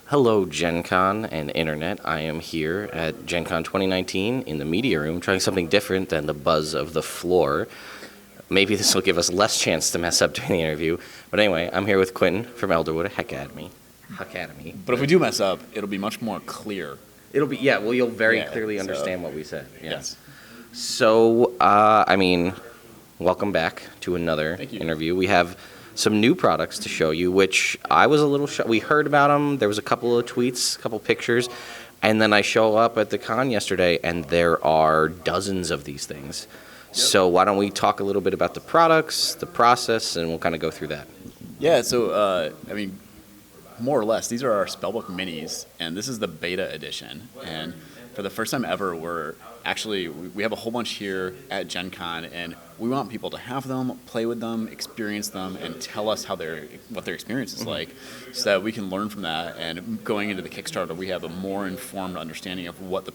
Hello, GenCon and Internet. I am here at GenCon 2019 in the media room trying something different than the buzz of the floor. Maybe this will give us less chance to mess up during the interview. But anyway, I'm here with Quentin from Elderwood Academy. But if we do mess up, it'll be much more clear. It'll be, you'll very clearly understand what we said. Yeah. Yes. So, welcome back to another interview. We have some new products to show you, which I was a little shocked. We heard about them. There was a couple of tweets, a couple of pictures, and then I show up at the con yesterday, and there are dozens of these things. Yep. So why don't we talk a little bit about the products, the process, and we'll kind of go through that. Yeah, so, more or less, these are our Spellbook Minis, and this is the beta edition. And for the first time ever, we have a whole bunch here at GenCon, and we want people to have them, play with them, experience them, and tell us what their experience is like, so that we can learn from that. And going into the Kickstarter, we have a more informed understanding of what the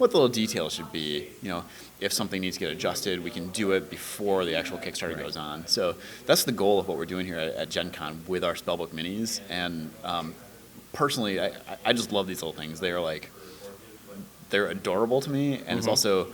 little details should be. You know, if something needs to get adjusted, we can do it before the actual Kickstarter goes on. So that's the goal of what we're doing here at GenCon with our Spellbook Minis. And personally, I just love these little things. They're adorable to me, and it's also,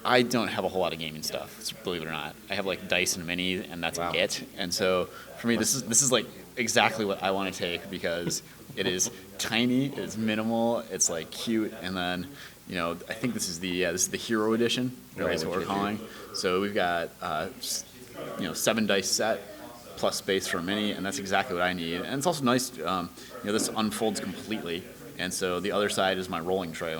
I don't have a whole lot of gaming stuff, believe it or not. I have like dice and mini, and that's it. And so for me, this is like exactly what I want to take, because it is tiny, it's minimal, it's like cute, and then I think this is the hero edition, right? Is what we're calling. So we've got 7 dice set plus space for a mini, and that's exactly what I need. And it's also nice, this unfolds completely. And so the other side is my rolling tray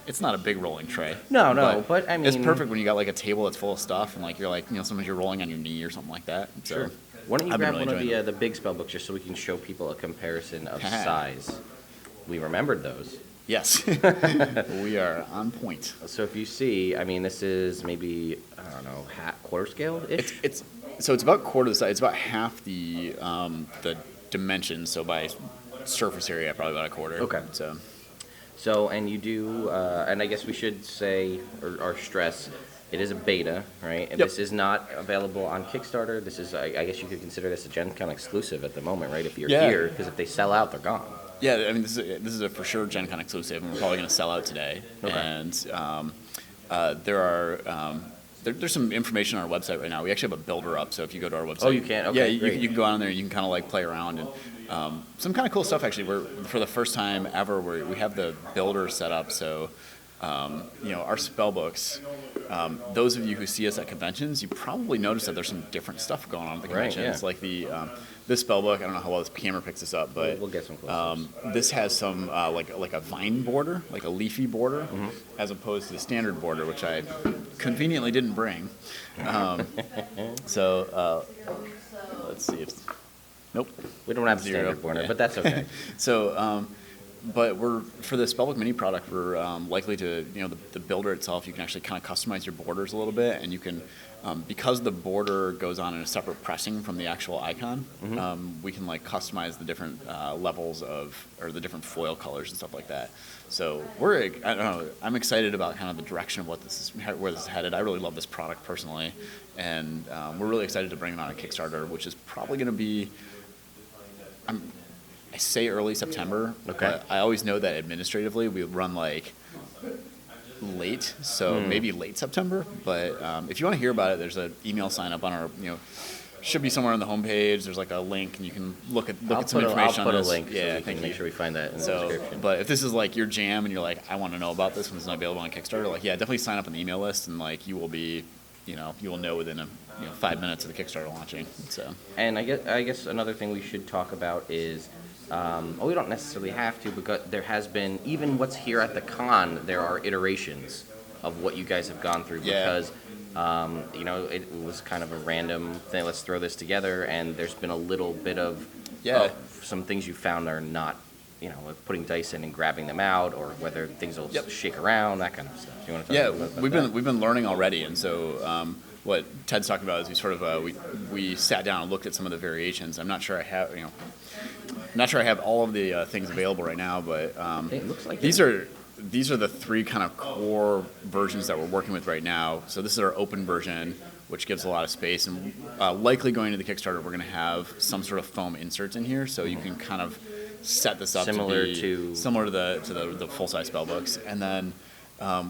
it's not a big rolling tray. No, but I mean, it's perfect when you got like a table that's full of stuff, and like you're like, sometimes you're rolling on your knee or something like that. So sure. Why don't you grab one of the big spell books just so we can show people a comparison of size? We remembered those. Yes. We are on point. So if you see, this is maybe, quarter scale-ish? It's about quarter the size. It's about half the dimensions, so by surface area, probably about a quarter. Okay. So, and you do, and I guess we should say, or stress, it is a beta, right? And this is not available on Kickstarter. This is, I guess you could consider this a GenCon exclusive at the moment, right? If you're here, because if they sell out, they're gone. Yeah, this is a for sure GenCon exclusive, and we're probably going to sell out today. Okay. And there's some information on our website right now. We actually have a builder up, so if you go to our website, you can. Okay, you can go on there and you can kind of like play around, and some kind of cool stuff actually. For the first time ever, we have the builder set up. So our spell books. Those of you who see us at conventions, you probably notice that there's some different stuff going on at the convention. It's like this spell book. I don't know how well this camera picks this up, but we'll get some close. this has some like a vine border, like a leafy border, as opposed to the standard border, which I conveniently didn't bring. So let's see. Nope. We don't have the standard border, but that's okay. So. But for the Spellbook Mini product, we're likely to, the builder itself, you can actually kind of customize your borders a little bit, and you can, because the border goes on in a separate pressing from the actual icon, we can like customize the different levels or the different foil colors and stuff like that. So I'm excited about kind of the direction of where this is headed. I really love this product personally, and we're really excited to bring it on a Kickstarter, which is probably going to be, I say early September, but I always know that administratively we run like late, so maybe late September. But if you want to hear about it, there's an email sign up on our, should be somewhere on the homepage. There's like a link, and you can look at some information on this. I'll put a link. Yeah, so we can make sure we find that in the description. But if this is like your jam, and you're like, I want to know about this when it's not available on Kickstarter, definitely sign up on the email list, and like you will be, you will know within 5 minutes of the Kickstarter launching. So. And I guess another thing we should talk about is. We don't necessarily have to, because there has been, even what's here at the con, there are iterations of what you guys have gone through, because it was kind of a random thing. Let's throw this together, and there's been a little bit of some things you found are not, like putting dice in and grabbing them out, or whether things will shake around, that kind of stuff. You want to talk about that? We've been learning already, and so what Ted's talking about is we sort of we sat down and looked at some of the variations. I'm not sure I have all of the things available right now, but it looks like these are the 3 kind of core versions that we're working with right now. So this is our open version, which gives a lot of space, and likely going to the Kickstarter, we're going to have some sort of foam inserts in here, so you can kind of set this up Similar to be to similar to the full size spell books, and then.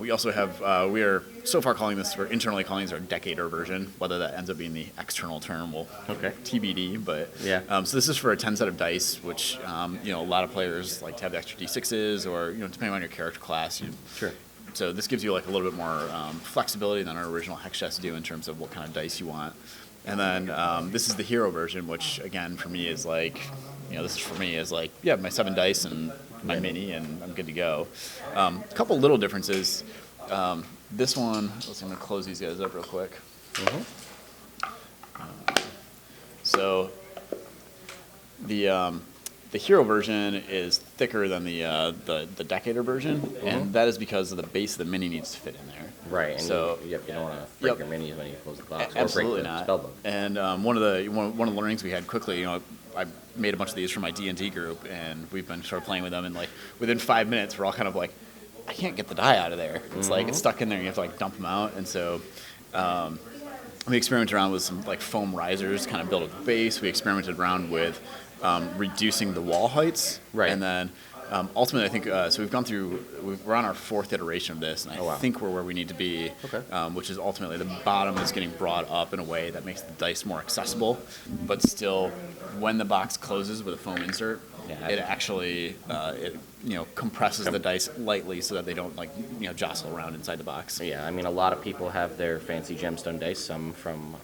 We also have, we are so far we're internally calling this our Decader version. Whether that ends up being the external term will TBD. But yeah. So this is for a 10 set of dice, which a lot of players like to have the extra d6s, or depending on your character class. Sure. So this gives you like a little bit more flexibility than our original hex chests do in terms of what kind of dice you want. And then this is the hero version, which again for me is like, this is for me is like, my 7 dice and my mini, and I'm good to go. A couple little differences. This one, I'm going to close these guys up real quick. So the hero version is thicker than the Decader version, and that is because of the base of the mini needs to fit in there. Right, and so you don't want to break your minis when you close the box. Absolutely or break the not. Spellbook. And one of the learnings we had quickly, I made a bunch of these for my D&D group, and we've been sort of playing with them, and like within 5 minutes, we're all kind of like, I can't get the die out of there. It's like it's stuck in there, and you have to like dump them out. And so we experimented around with some like foam risers, kind of build at the base. We experimented around with reducing the wall heights, and then ultimately, I think so. We're on our 4th iteration of this, and I think we're where we need to be, which is ultimately the bottom is getting brought up in a way that makes the dice more accessible, but still, when the box closes with a foam insert, it actually compresses the dice lightly so that they don't jostle around inside the box. Yeah, I mean, a lot of people have their fancy gemstone dice. Some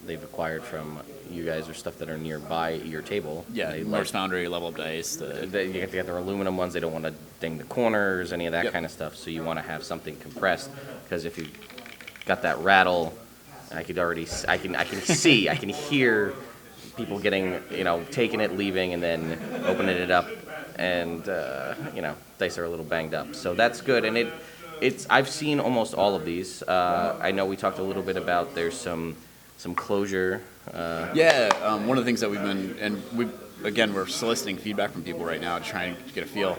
they've acquired from you guys, or stuff that are nearby your table. Yeah, Norse Foundry level up dice. You get their aluminum ones. They don't want to ding the corners, any of that kind of stuff. So you want to have something compressed, because if you got that rattle, I can hear people getting, taking it, leaving, and then opening it up, and dice are a little banged up. So that's good, and I've seen almost all of these. I know we talked a little bit about there's some closure. One of the things that we've been, and we're soliciting feedback from people right now to try and get a feel.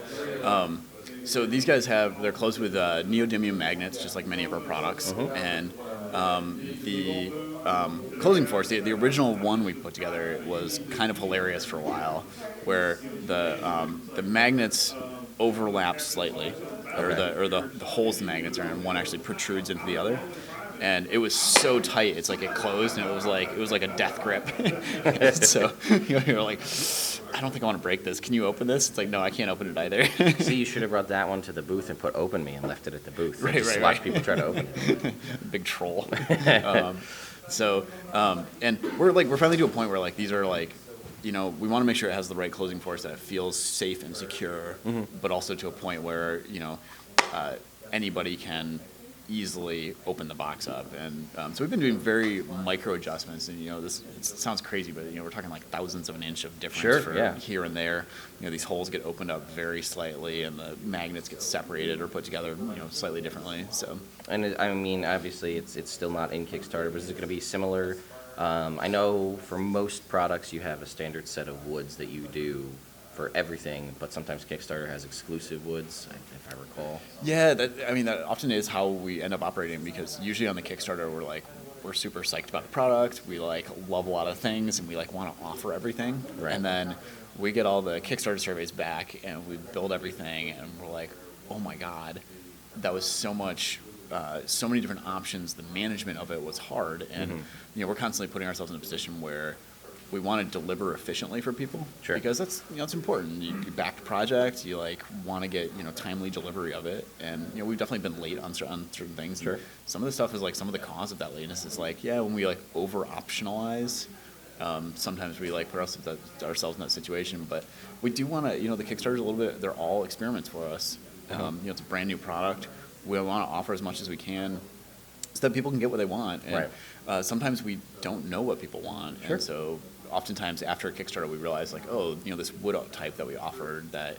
So these guys they're closed with neodymium magnets, just like many of our products, and the closing force, the original one we put together was kind of hilarious for a while, where the magnets overlap slightly, or the holes the magnets are in, one actually protrudes into the other. And it was so tight, it's like it closed, and it was like a death grip. So you're like, I don't think I want to break this. Can you open this? It's like, no, I can't open it either. See, you should have brought that one to the booth and put "Open Me" and left it at the booth. Right. Watch people try to open it. Big troll. And we're finally to a point where like these are like, we want to make sure it has the right closing force, that it feels safe and secure, but also to a point where anybody can easily open the box up. And so we've been doing very micro adjustments, and it sounds crazy, but we're talking like thousandths of an inch of difference here and there. These holes get opened up very slightly, and the magnets get separated or put together slightly differently. So, and I mean, obviously it's still not in Kickstarter, but is it going to be similar? I know for most products you have a standard set of woods that you do for everything, but sometimes Kickstarter has exclusive woods, if I recall. Yeah, that often is how we end up operating, because usually on the Kickstarter we're super psyched about the product, we love a lot of things, and we want to offer everything, and then we get all the Kickstarter surveys back, and we build everything, and we're like, oh my god, that was so much. So many different options. The management of it was hard, and we're constantly putting ourselves in a position where we want to deliver efficiently for people, because that's it's important. You back the project, you want to get timely delivery of it, and we've definitely been late on certain things. Sure. Some of the stuff is some of the cause of that lateness is when we over optionalize. Sometimes we put ourselves in that situation, but we do want to the Kickstarter's a little bit. They're all experiments for us. It's a brand new product. We want to offer as much as we can, so that people can get what they want. And sometimes we don't know what people want, and so oftentimes after a Kickstarter we realize this wood type that we offered that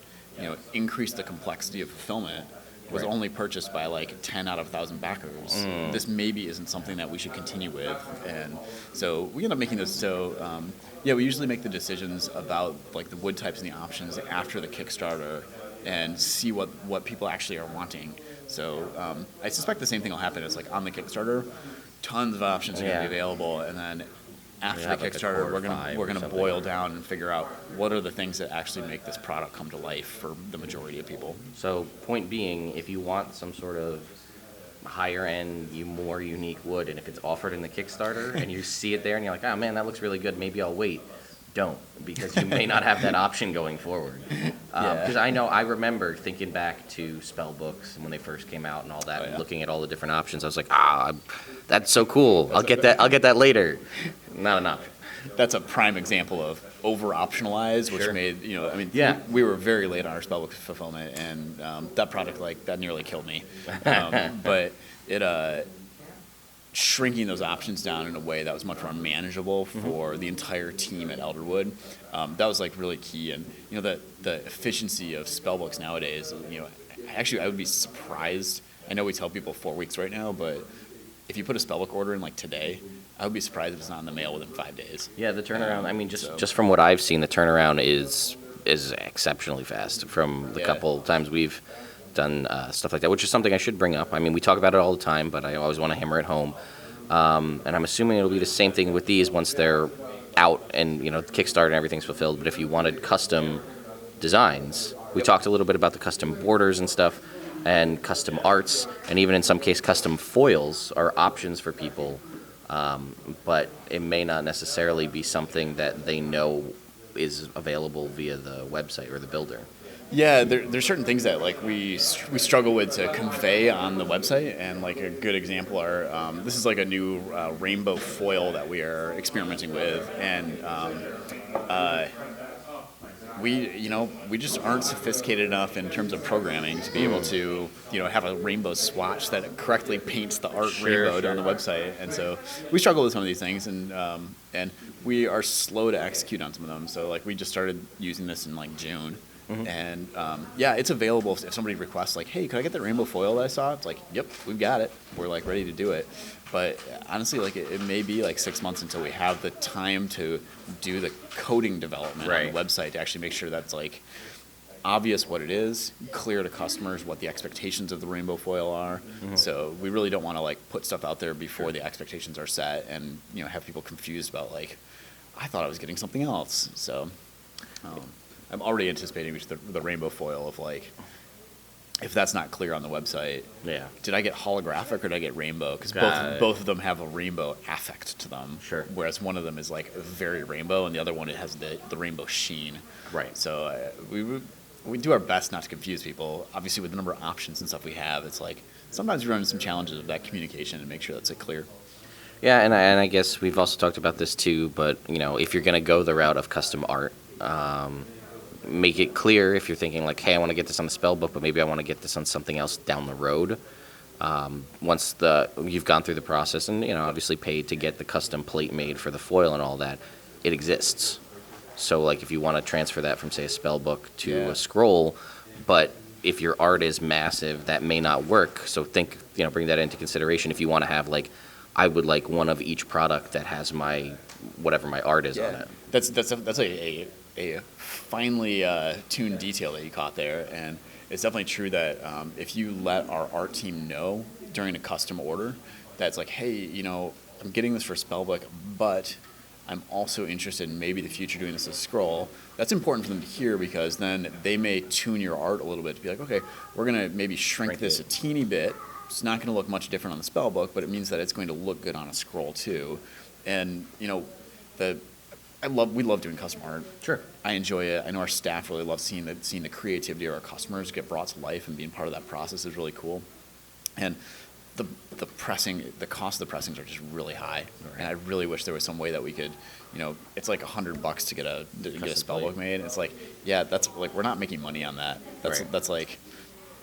increased the complexity of fulfillment was only purchased by 10 out of 1,000 backers. This maybe isn't something that we should continue with, and so we end up making this. So we usually make the decisions about the wood types and the options after the Kickstarter, and see what people actually are wanting. So I suspect the same thing will happen. It's on the Kickstarter, tons of options are going to be available, and then after the have, like, a core Kickstarter, five we're or gonna something. boil down and figure out what are the things that actually make this product come to life for the majority of people. So, point being, if you want some sort of higher end, more unique wood, and if it's offered in the Kickstarter and you see it there and you're like, oh man, that looks really good, maybe I'll wait. Don't, because you may not have that option going forward. Because I remember thinking back to Spellbooks when they first came out and all that, and looking at all the different options. I was like, that's so cool. I'll get that later. Not an option. That's a prime example of over-optionalized, which Sure. made, Yeah. we were very late on our Spellbook fulfillment, and that product, that nearly killed me. But it, shrinking those options down in a way that was much more manageable for the entire team at Elderwood, that was, really key. And, the efficiency of Spellbooks nowadays, actually, I would be surprised. I know we tell people 4 weeks right now, but if you put a Spellbook order in, today, I would be surprised if it's not in the mail within 5 days. Yeah, the turnaround, just from what I've seen, the turnaround is exceptionally fast from the couple times we've done stuff like that, which is something I should bring up. I mean, we talk about it all the time, but I always want to hammer it home. And I'm assuming it'll be the same thing with these once they're out and, Kickstarter and everything's fulfilled. But if you wanted custom designs, we talked a little bit about the custom borders and stuff, and custom arts, and even in some case custom foils are options for people. But it may not necessarily be something that they know is available via the website or the builder. Yeah, there's certain things that we struggle with to convey on the website, and a good example are this is a new rainbow foil that we are experimenting with, and we just aren't sophisticated enough in terms of programming to be able to have a rainbow swatch that correctly paints the art rainbow on the website, and so we struggle with some of these things, and we are slow to execute on some of them. So we just started using this in June. And it's available if somebody requests hey, could I get that rainbow foil that I saw? It's yep, we've got it. We're ready to do it. But honestly, it may be 6 months until we have the time to do the coding development on the website to actually make sure that's obvious what it is, clear to customers what the expectations of the rainbow foil are. So we really don't want to put stuff out there before the expectations are set, and have people confused about I thought I was getting something else. So. I'm already anticipating the rainbow foil of if that's not clear on the website. Yeah. Did I get holographic or did I get rainbow? Because both of them have a rainbow affect to them. Sure. Whereas one of them is very rainbow, and the other one it has the rainbow sheen. Right. So we do our best not to confuse people. Obviously, with the number of options and stuff we have, it's sometimes we run into some challenges with that communication and make sure that's clear. Yeah, and I guess we've also talked about this too. But if you're going to go the route of custom art. Make it clear if you're thinking hey, I want to get this on the Spellbook, but maybe I want to get this on something else down the road. Once you've gone through the process and obviously paid to get the custom plate made for the foil and all that, it exists. So if you want to transfer that from say a Spellbook to a scroll, but if your art is massive, that may not work. So bring that into consideration if you want to have I would like one of each product that has my whatever my art is on it. That's a finely tuned detail that you caught there, and it's definitely true that if you let our art team know during a custom order, that's hey, I'm getting this for Spellbook, but I'm also interested in maybe the future doing this as a scroll. That's important for them to hear, because then they may tune your art a little bit to be okay, we're going to maybe shrink this a teeny bit. It's not going to look much different on the Spellbook, but it means that it's going to look good on a scroll too. And we love doing custom art. Sure. I enjoy it. I know our staff really love seeing the creativity of our customers get brought to life, and being part of that process is really cool. And the cost of the pressings are just really high. Right. And I really wish there was some way that we could, it's $100 to get a Spellbook made. It's that's we're not making money on that. That's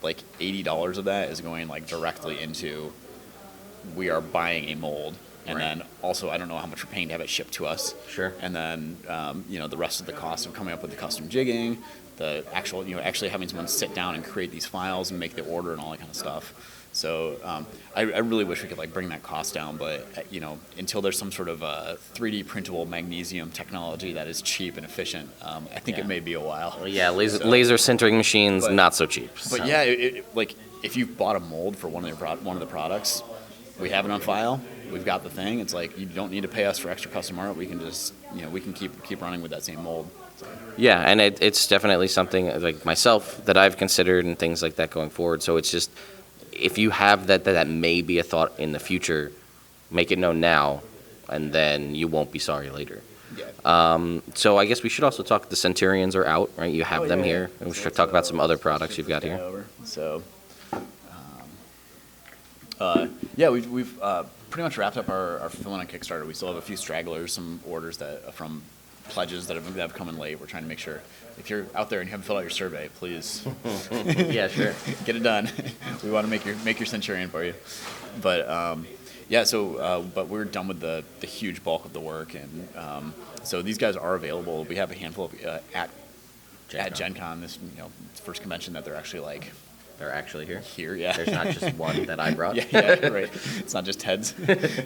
$80 of that is going directly into, we are buying a mold. And then also, I don't know how much we're paying to have it shipped to us. Sure. And then, the rest of the cost of coming up with the custom jigging, the actual, actually having someone sit down and create these files and make the order and all that kind of stuff. So I really wish we could bring that cost down, but until there's some sort of 3D printable magnesium technology that is cheap and efficient, I think it may be a while. Well, yeah, laser sintering machines, not so cheap. But if you've bought a mold for one of the products, we have it on file. we've got the thing. It's like, you don't need to pay us for extra custom art. We can just, we can keep running with that same mold. So. Yeah, and it's definitely something like myself that I've considered and things like that going forward. So it's just, if you have that may be a thought in the future, make it known now, and then you won't be sorry later. Yeah. So I guess we should also talk. The Centurions are out, right? You have them here. And we should talk about some other products you've got here. So, we've pretty much wrapped up our fulfillment on Kickstarter. We still have a few stragglers, some orders that from pledges that have come in late. We're trying to make sure, if you're out there and you haven't filled out your survey, please. Yeah, sure. Get it done. We want to make your Centurion for you. But but we're done with the huge bulk of the work, and so these guys are available. We have a handful of at GenCon, this first convention that they're actually here. Here, yeah. There's not just one that I brought. yeah, right. It's not just heads.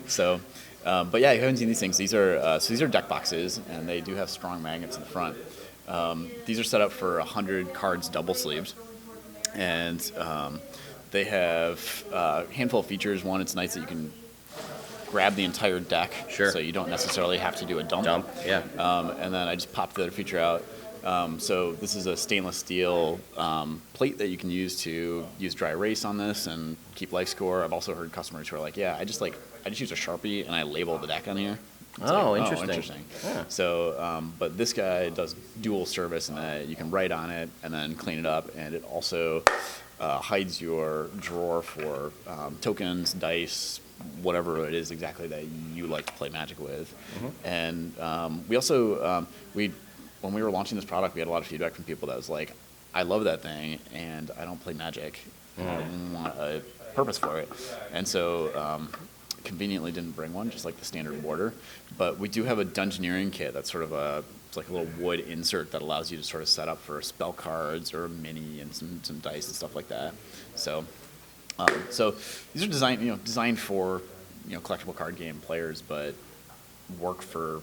So, but yeah, you haven't seen these things. These are deck boxes, and they do have strong magnets in the front. These are set up for 100 cards double sleeved, and they have a handful of features. One, it's nice that you can grab the entire deck, sure. So you don't necessarily have to do a dump. Yeah. And then I just popped the other feature out. So this is a stainless steel plate that you can use to use dry erase on this and keep life score. I've also heard customers who are like, I just use a Sharpie and I label the deck on here. Interesting. Yeah. So, but this guy does dual service in that you can write on it and then clean it up, and it also hides your drawer for tokens, dice, whatever it is exactly that you like to play Magic with. Mm-hmm. And we also when we were launching this product, we had a lot of feedback from people that was like, I love that thing, and I don't play Magic. I want a purpose for it. And so conveniently didn't bring one, just like the standard border. But we do have a Dungeoneering Kit that's sort of it's like a little wood insert that allows you to sort of set up for spell cards or a mini and some dice and stuff like that. So so these are designed for collectible card game players, but work for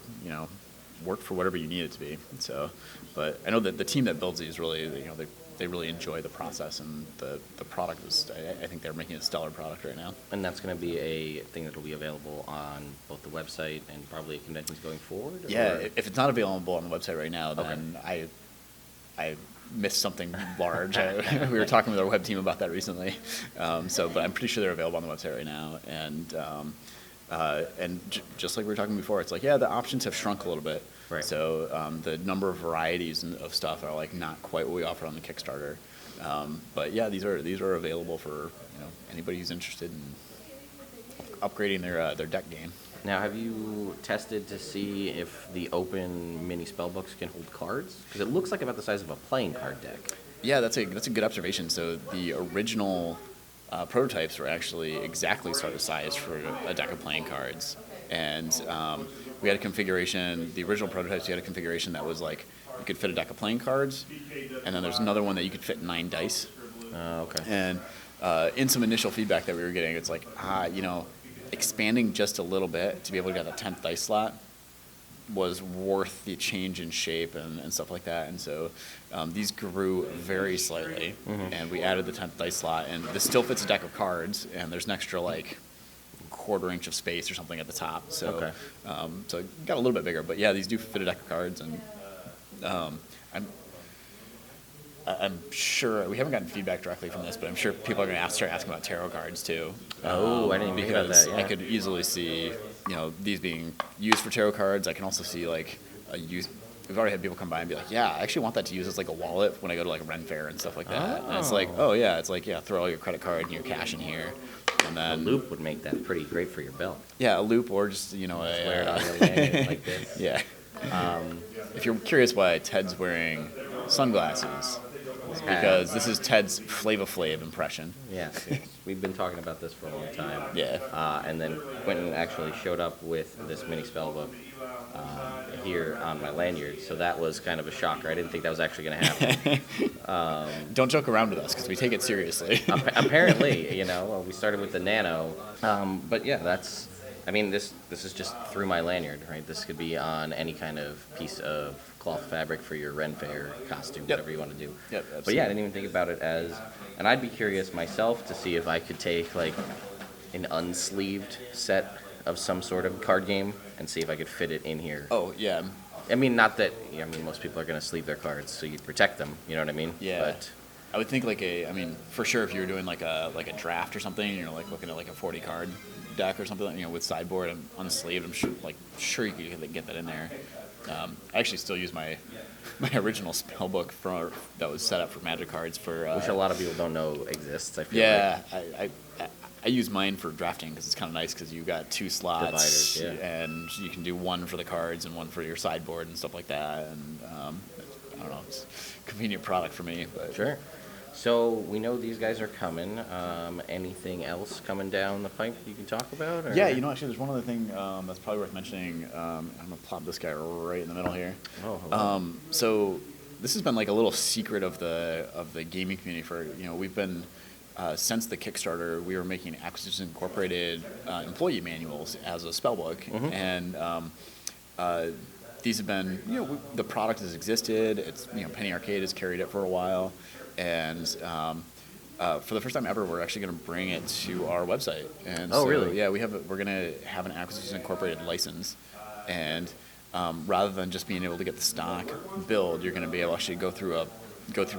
whatever you need it to be. So, but I know that the team that builds these really, they really enjoy the process, and the product is, I think they're making a stellar product right now. And that's going to be a thing that will be available on both the website and probably at conventions going forward? Yeah, if it's not available on the website right now, then okay. I missed something large. We were talking with our web team about that recently. But I'm pretty sure they're available on the website right now. And just like we were talking before, it's like, the options have shrunk a little bit. Right. So the number of varieties of stuff are not quite what we offer on the Kickstarter. But yeah, these are available for anybody who's interested in upgrading their deck game. Now, have you tested to see if the open mini spellbooks can hold cards? Because it looks like about the size of a playing card deck. Yeah, that's a good observation. So the original prototypes were actually exactly sort of sized for a deck of playing cards, and we had a configuration. The original prototypes, you had a configuration that was like you could fit a deck of playing cards, and then there's another one that you could fit 9 dice. Okay. And in some initial feedback that we were getting, it's like expanding just a little bit to be able to get a 10th dice slot was worth the change in shape and stuff like that. And so these grew very slightly, and we added the 10th dice slot, and this still fits a deck of cards, and there's an extra quarter inch of space or something at the top. So okay. So it got a little bit bigger, but yeah, these do fit a deck of cards, and I'm sure we haven't gotten feedback directly from this, but I'm sure people are going to start asking about tarot cards too. I didn't even think about that. Yeah. I could easily see, these being used for tarot cards. I can also see a use. We've already had people come by and be like, I actually want that to use as a wallet when I go to Ren Fair and stuff like that. And it's like, throw all your credit card and your cash in here, and then a loop would make that pretty great for your belt. Yeah, a loop, or just wear it on your leg like this. Yeah. If you're curious why Ted's wearing sunglasses, it's because this is Ted's Flava Flav impression. Yeah, we've been talking about this for a long time. Yeah. And then Quentin actually showed up with this mini spellbook here on my lanyard, so that was kind of a shocker. I didn't think that was actually going to happen. Don't joke around with us, because we take it seriously. Apparently, we started with the Nano, but yeah, this is just through my lanyard, right? This could be on any kind of piece of cloth fabric for your Ren Fair costume, whatever you want to do. Yep, absolutely. But yeah, I didn't even think about it and I'd be curious myself to see if I could take an unsleeved set of some sort of card game and see if I could fit it in here. Oh yeah. I mean, not that. I mean, most people are going to sleeve their cards, so you'd protect them. You know what I mean? Yeah. But I would think I mean, for sure, if you were doing like a draft or something, you're like looking at like a 40 card deck or something, with sideboard and unsleeved, I'm sure you could get that in there. I actually still use my original spellbook that was set up for Magic cards for. Which a lot of people don't know exists. I feel yeah, like. I use mine for drafting because it's kind of nice because you got 2 slots Dividers, yeah. and you can do one for the cards and one for your sideboard and stuff like that. And I don't know, it's a convenient product for me. But. Sure. So we know these guys are coming. Anything else coming down the pipe you can talk about? Or? Yeah, actually, there's one other thing that's probably worth mentioning. I'm gonna plop this guy right in the middle here. Oh, hello. So this has been like a little secret of the gaming community for we've been. Since the Kickstarter, we were making Acquisitions Incorporated employee manuals as a spellbook, Mm-hmm. and these have been, the product has existed. It's, Penny Arcade has carried it for a while, and for the first time ever, we're actually going to bring it to our website. And oh, so, really? Yeah, we're going to have an Acquisitions Incorporated license, and rather than just being able to get the stock build, you're going to be able to actually go through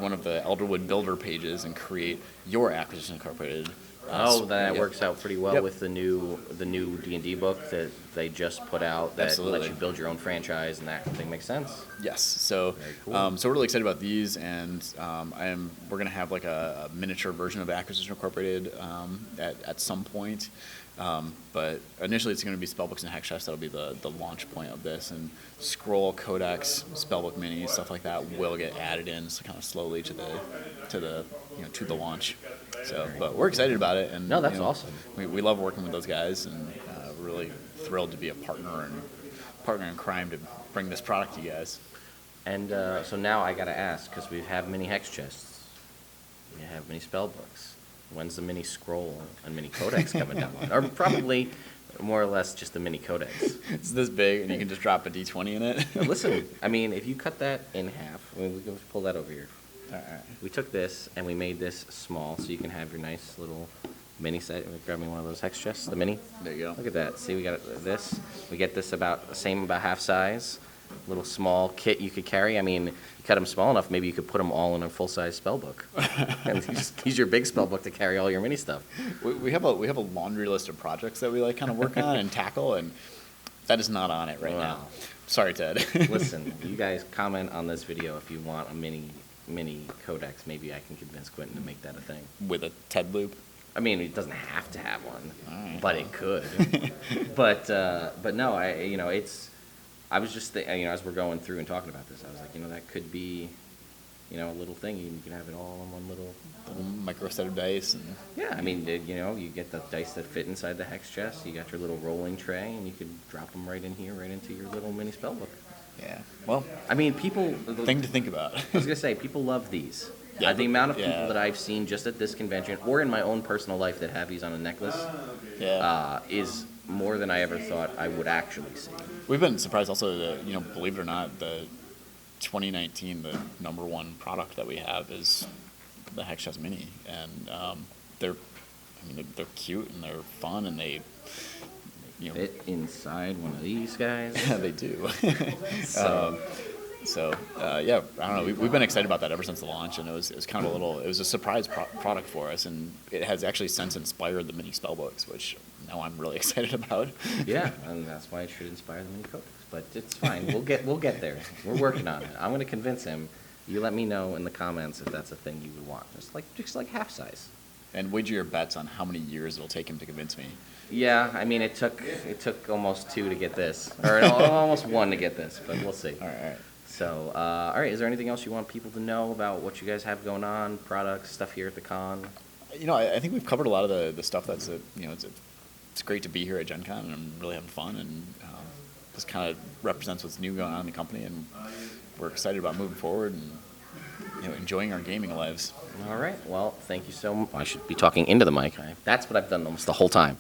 one of the Elderwood Builder pages and create your Acquisition Incorporated. That works out pretty well Yep. with the new D&D book that they just put out that Absolutely. lets you build your own franchise, and that thing makes sense. Yes. So, Very cool. so we're really excited about these, and we're going to have like a miniature version of Acquisition Incorporated at some point. But initially, it's going to be Spellbooks and Hex Chests. That'll be the launch point of this, and Scroll, Codex, Spellbook Minis, stuff like that will get added in, so kind of slowly to the launch. So, but we're excited about it, and No, that's awesome. We love working with those guys, and really thrilled to be a partner in crime to bring this product to you guys. And so now I got to ask, because we have mini Hex Chests, we have mini Spellbooks. When's the mini Scroll and mini Codex coming down? Or probably more or less just the mini Codex. It's this big, and you can just drop a D20 in it. Now, listen, I mean, if you cut that in half, we can pull that over here. All right. We took this and we made this small so you can have your nice little mini set. Grab me one of those Hex Chests, the mini. There you go. Look at that. See, we got this. We get this about half size. Little small kit you could carry. I mean, you cut them small enough, maybe you could put them all in a full-size spellbook. And just use your big spellbook to carry all your mini stuff. We have a laundry list of projects that we like kind of work on and tackle, and that is not on it right Wow. now. Sorry, Ted. Listen, you guys comment on this video if you want a mini Codex. Maybe I can convince Quentin to make that a thing. With a Ted loop. I mean, it doesn't have to have one, Alright, but well. it could. but no, I was just as we're going through and talking about this, I was like, that could be, a little thing. You can have it all in one little. Little micro set of dice. And Yeah, I mean, you get the dice that fit inside the hex chest. You got your little rolling tray, and you could drop them right in here, right into your little mini spellbook. yeah. Well, I mean, people. thing to think about. I was gonna say, people love these. Yeah, the amount of people yeah. that I've seen just at this convention or in my own personal life that have these on a necklace Yeah. is more than I ever thought I would actually see. We've been surprised also that, believe it or not, the 2019, the #1 product that we have is the Hex Chest Mini. And they're cute and they're fun and they, Fit inside one of these guys. yeah, they do. So, Yeah, I don't know. We've been excited about that ever since the launch, and it was kind of it was a surprise product for us, and it has actually since inspired the mini spellbooks, which now I'm really excited about. yeah, and that's why it should inspire the mini codex. But it's fine. We'll get there. We're working on it. I'm going to convince him. You let me know in the comments if that's a thing you would want. Just like half size. And wager your bets on how many years it'll take him to convince me. Yeah, I mean, it took almost 2 to get this, or almost 1 to get this, but we'll see. All right. So, all right, is there anything else you want people to know about what you guys have going on, products, stuff here at the con? I think we've covered a lot of the stuff that's, it's great to be here at GenCon, and I'm really having fun, and this kind of represents what's new going on in the company, and we're excited about moving forward and, enjoying our gaming lives. All right, well, thank you so much. I should be talking into the mic. That's what I've done almost the whole time.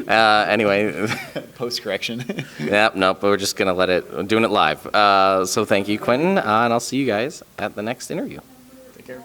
Anyway. Post-correction. Yep, nope, we're just going to doing it live. So thank you, Quentin, and I'll see you guys at the next interview. Take care.